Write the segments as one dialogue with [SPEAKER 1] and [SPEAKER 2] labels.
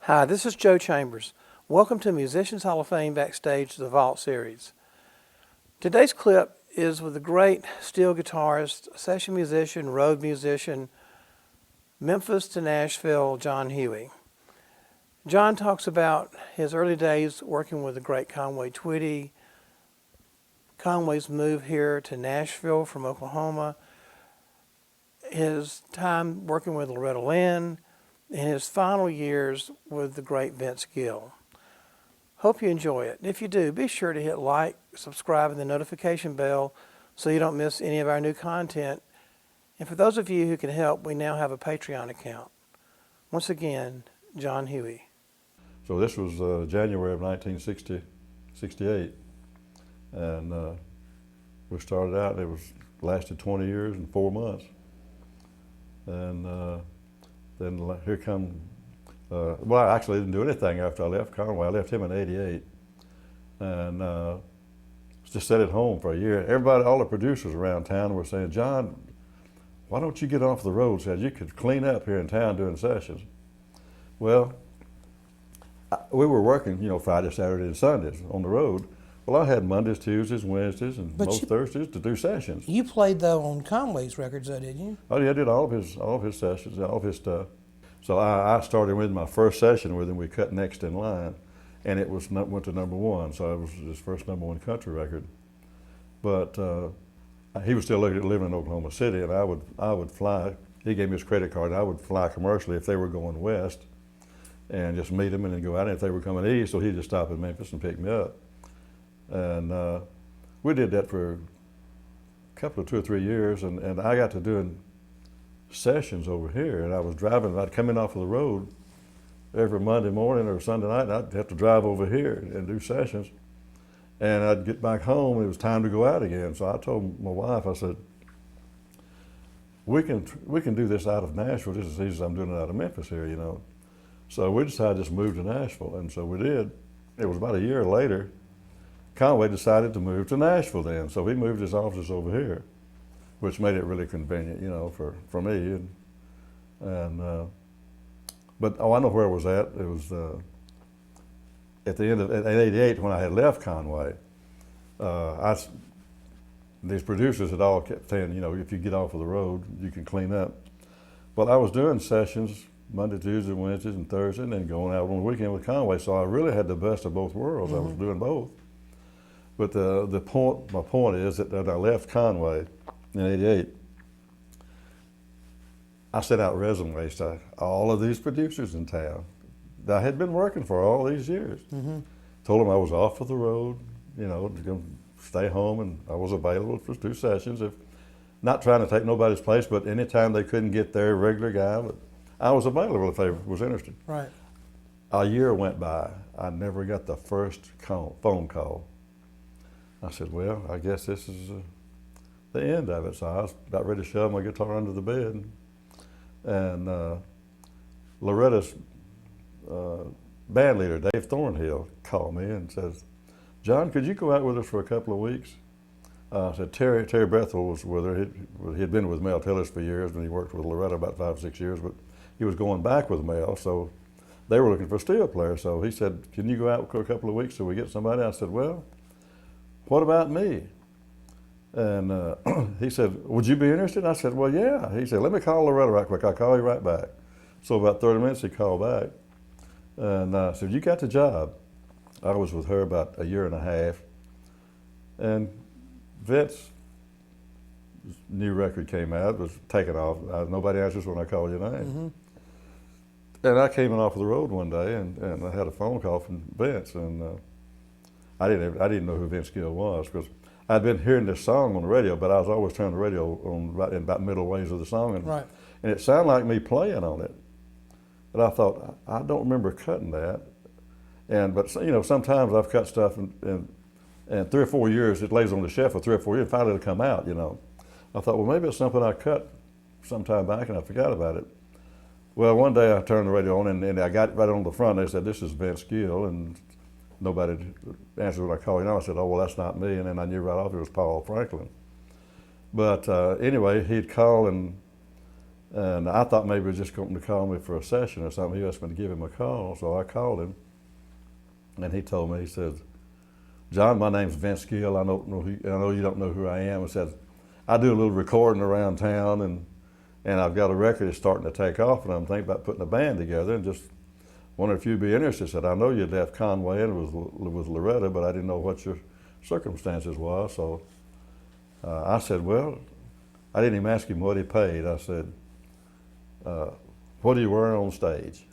[SPEAKER 1] Hi, this is Joe Chambers. Welcome to Musicians Hall of Fame Backstage The Vault Series. Today's clip is with the great steel guitarist, session musician, road musician, Memphis to Nashville, John Huey. John talks about his early days working with the great Conway Twitty, Conway's move here to Nashville from Oklahoma, his time working with Loretta Lynn, and his final years with the great Gill. Hope you enjoy it. If you do, be sure to hit like, subscribe, and the notification bell so you don't miss any of our new content. And for those of you who can help, we now have a Patreon account. Once again, John Huey.
[SPEAKER 2] So this was January of 1968, and we started out. It lasted 20 years and 4 months, and then here come. Well, I actually didn't do anything after I left Conway. I left him in '88, and just sat at home for a year. Everybody, all the producers around town were saying, "John, why don't you get off the road? Said you could clean up here in town doing sessions." Well, we were working, Friday, Saturday, and Sundays on the road. Well, I had Mondays, Tuesdays, Wednesdays, and most Thursdays to do sessions.
[SPEAKER 1] You played though on Conway's records, though, didn't you?
[SPEAKER 2] Oh yeah, I did all of his sessions, all of his stuff. So I started with my first session with him. We cut Next in Line, and it went to #1. So it was his first #1 country record. But he was still living in Oklahoma City, and I would fly. He gave me his credit card, and I would fly commercially if they were going west, and just meet them and then go out. And if they were coming east, so he'd just stop in Memphis and pick me up. And we did that for a couple of 2 or 3 years, and I got to doing sessions over here. And I was driving, I'd come in off of the road every Monday morning or Sunday night, and I'd have to drive over here and do sessions. And I'd get back home, and it was time to go out again. So I told my wife, I said, we can do this out of Nashville just as easy as I'm doing it out of Memphis here, So we decided to just move to Nashville, and so we did. It was about a year later, Conway decided to move to Nashville then, so he moved his office over here, which made it really convenient, for me. But I know where it was at. It was at the end of '88 when I had left Conway. These producers had all kept saying, if you get off of the road, you can clean up. Well, I was doing sessions Monday, Tuesday, Wednesdays, and Thursday, and then going out on the weekend with Conway. So I really had the best of both worlds. Mm-hmm. I was doing both. But my point is that I left Conway in '88. I sent out resumes to all of these producers in town that I had been working for all these years. Mm-hmm. Told them I was off of the road, to stay home, and I was available for 2 sessions. If not trying to take nobody's place, but anytime they couldn't get their regular guy, but I was available if they was interested.
[SPEAKER 1] Right.
[SPEAKER 2] A year went by. I never got the first phone call. I said, well, I guess this is the end of it. So I was about ready to shove my guitar under the bed. And Loretta's band leader, Dave Thornhill, called me and says, John, could you go out with us for a couple of weeks? I said, Terry Brethel was with her. He'd been with Mel Tillis for years, and he worked with Loretta about 5 or 6 years, but he was going back with Mel, so they were looking for a steel player. So he said, can you go out for a couple of weeks till we get somebody? I said, well, what about me? And he said, would you be interested? I said, well, yeah. He said, let me call Loretta right quick. I'll call you right back. So about 30 minutes, he called back. And I said, you got the job. I was with her about a year and a half. And Vince's new record came out, was taken off. Nobody answers when I call your name. Mm-hmm. And I came in off of the road one day, and I had a phone call from Vince, and I didn't know who Vince Gill was, because I'd been hearing this song on the radio, but I was always turning the radio on right in about middle ways of the song, and it sounded like me playing on it. But I thought, I don't remember cutting that. But sometimes I've cut stuff, and 3 or 4 years it lays on the shelf for 3 or 4 years. Finally, it'll come out. I thought, well, maybe it's something I cut sometime back, and I forgot about it. Well, one day I turned the radio on, and I got it right on the front. They said, this is Vince Gill, and nobody answered when I called him. I said, oh, well, that's not me. And then I knew right off it was Paul Franklin. But anyway, he'd call, and And I thought maybe he was just going to call me for a session or something. He asked me to give him a call, so I called him. And he told me, he said, John, my name's Vince Gill. I know you don't know who I am. I said, I do a little recording around town, and I've got a record that's starting to take off, and I'm thinking about putting a band together, and just wondered if you'd be interested. I said, I know you left Conway and was with Loretta, but I didn't know what your circumstances was. So I said, well, I didn't even ask him what he paid. I said, what do you wear on stage?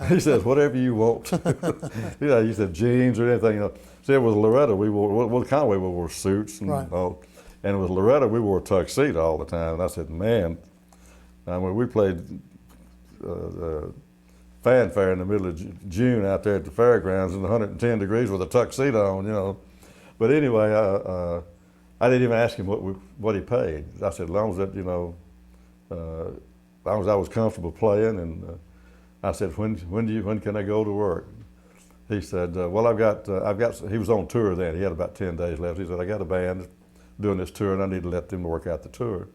[SPEAKER 2] He says, whatever you want. He said jeans or anything. See, with Loretta, with Conway, we wore suits and
[SPEAKER 1] right.
[SPEAKER 2] all. And with Loretta, we wore a tuxedo all the time. And I said, man, I mean, we played fanfare in the middle of June out there at the fairgrounds in 110 degrees with a tuxedo on, But anyway, I didn't even ask him what he paid. I said, as long as that, as long as I was comfortable playing, and I said, when can I go to work? He said, well, he was on tour then. He had about 10 days left. He said, I got a band doing this tour, and I need to let them work out the tour.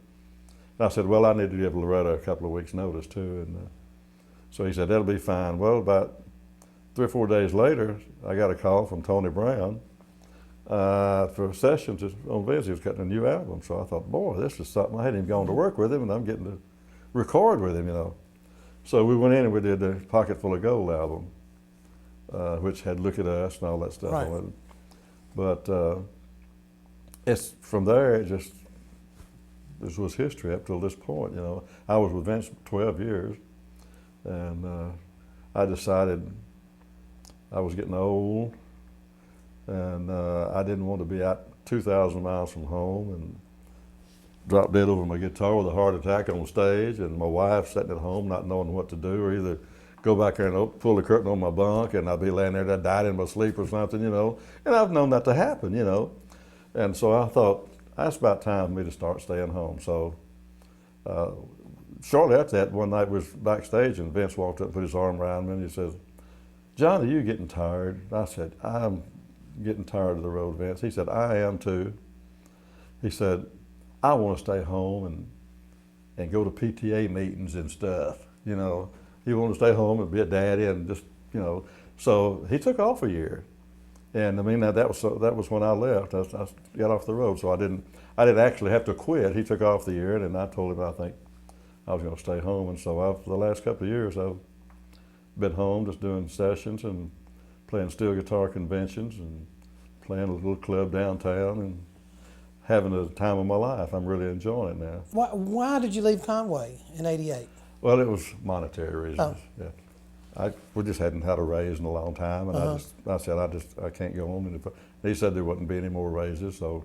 [SPEAKER 2] And I said, well, I need to give Loretta a couple of weeks' notice too. And so he said, that'll be fine. Well, about 3 or 4 days later, I got a call from Tony Brown for sessions on Vince. He was cutting a new album. So I thought, boy, this is something. I hadn't even gone to work with him, and I'm getting to record with him, So we went in and we did the Pocket Full of Gold album, which had Look at Us and all that stuff
[SPEAKER 1] right.
[SPEAKER 2] on it. But it's from there, this was history up till this point, I was with Vince 12 years, and I decided I was getting old, and I didn't want to be out 2,000 miles from home and drop dead over my guitar with a heart attack on stage, and my wife sitting at home not knowing what to do, or either go back there and pull the curtain on my bunk and I'd be laying there and I died in my sleep or something, And I've known that to happen, And so I thought, that's about time for me to start staying home. So shortly after that, one night we was backstage and Vince walked up and put his arm around me and he says, John, are you getting tired? I said, I'm getting tired of the road, Vince. He said, I am too. He said, I want to stay home and go to PTA meetings and stuff, You want to stay home and be a daddy and just, So he took off a year. And I mean, that was when I left. I got off the road, so I didn't actually have to quit. He took off the year, and I told him I think I was going to stay home. And so for the last couple of years, I've been home just doing sessions and playing steel guitar conventions and playing a little club downtown and having the time of my life. I'm really enjoying it now.
[SPEAKER 1] Why did you leave Conway in '88?
[SPEAKER 2] Well, it was monetary reasons.
[SPEAKER 1] Oh.
[SPEAKER 2] Yeah. We just hadn't had a raise in a long time, and I said I can't go on. And he said there wouldn't be any more raises, so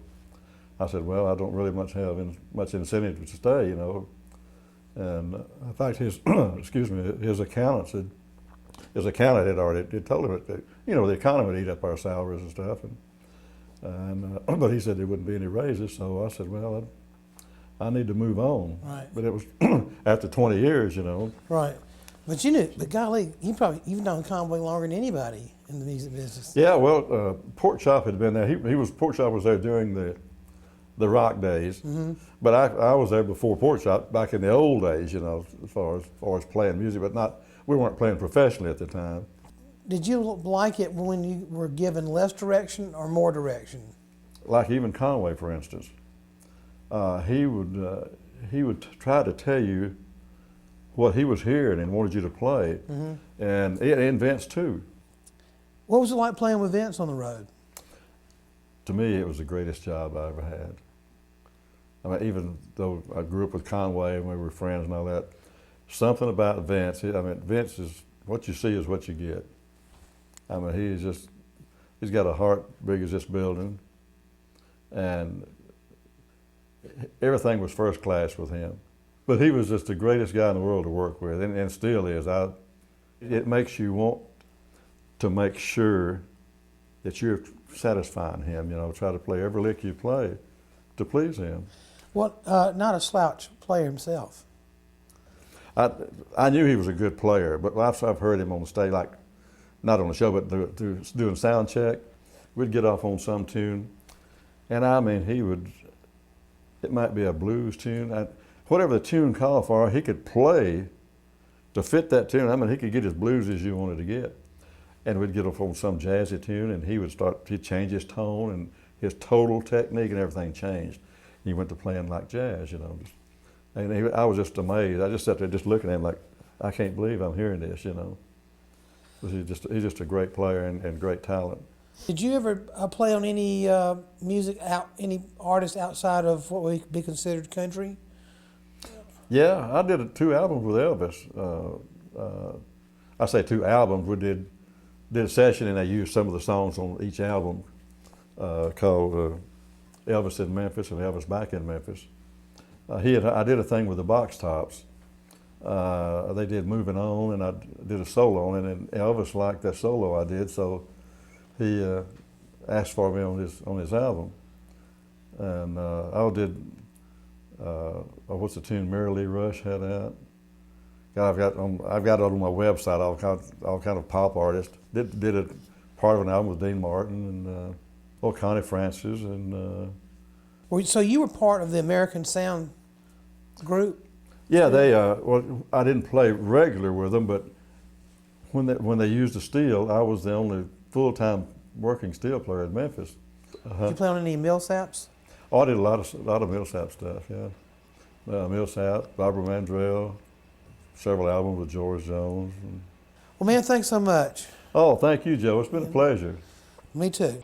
[SPEAKER 2] I said, well, I don't really have much incentive to stay, And in fact, his his accountant had already told him that the economy would eat up our salaries and stuff, but he said there wouldn't be any raises, so I said, well, I need to move on.
[SPEAKER 1] Right.
[SPEAKER 2] But it was after 20 years,
[SPEAKER 1] Right. But golly, you've known Conway longer than anybody in the music business.
[SPEAKER 2] Yeah, well, Pork Chop had been there. Pork Chop was there during the rock days,
[SPEAKER 1] Mm-hmm.
[SPEAKER 2] but I was there before Pork Chop back in the old days, as far as playing music, but we weren't playing professionally at the time.
[SPEAKER 1] Did you like it when you were given less direction or more direction?
[SPEAKER 2] Like even Conway, for instance, he would try to tell you what he was hearing and wanted you to play,
[SPEAKER 1] Mm-hmm.
[SPEAKER 2] and Vince too.
[SPEAKER 1] What was it like playing with Vince on the road?
[SPEAKER 2] To me, it was the greatest job I ever had. I mean, even though I grew up with Conway and we were friends and all that, something about Vince, Vince is, what you see is what you get. I mean, he's got a heart big as this building, and everything was first class with him. But he was just the greatest guy in the world to work with, and still is. It makes you want to make sure that you're satisfying him, try to play every lick you play to please him.
[SPEAKER 1] Well, not a slouch player himself.
[SPEAKER 2] I knew he was a good player, but I've heard him on the stage, like not on the show, but doing sound check. We'd get off on some tune, and I mean, it might be a blues tune. whatever the tune called for, he could play to fit that tune. I mean, he could get as bluesy as you wanted to get. And we'd get off on some jazzy tune, and he'd change his tone, and his total technique and everything changed. He went to playing like jazz, you know. And I was just amazed. I just sat there just looking at him like, I can't believe I'm hearing this, you know. He's just a great player and great talent.
[SPEAKER 1] Did you ever play on any any artists outside of what would be considered country?
[SPEAKER 2] Yeah, I did 2 albums with Elvis. I say 2 albums. We did a session, and they used some of the songs on each album called Elvis in Memphis and Elvis Back in Memphis. I did a thing with the Box Tops. They did Moving On, and I did a solo on it, and Elvis liked that solo I did, so he asked for me on his album. And I did, what's the tune Mary Lee Rush had out? I've got it on my website, all kind of pop artists. Did a part of an album with Dean Martin and Connie Francis and.
[SPEAKER 1] So you were part of the American Sound group?
[SPEAKER 2] Yeah, I didn't play regular with them, but when they used the steel, I was the only full-time working steel player in Memphis.
[SPEAKER 1] Did you play on any Millsaps?
[SPEAKER 2] Oh, I did a lot of Millsap stuff, yeah. Millsap, Barbara Mandrell, several albums with George Jones.
[SPEAKER 1] Well, man, thanks so much.
[SPEAKER 2] Oh, thank you, Joe. It's been a pleasure.
[SPEAKER 1] Me too.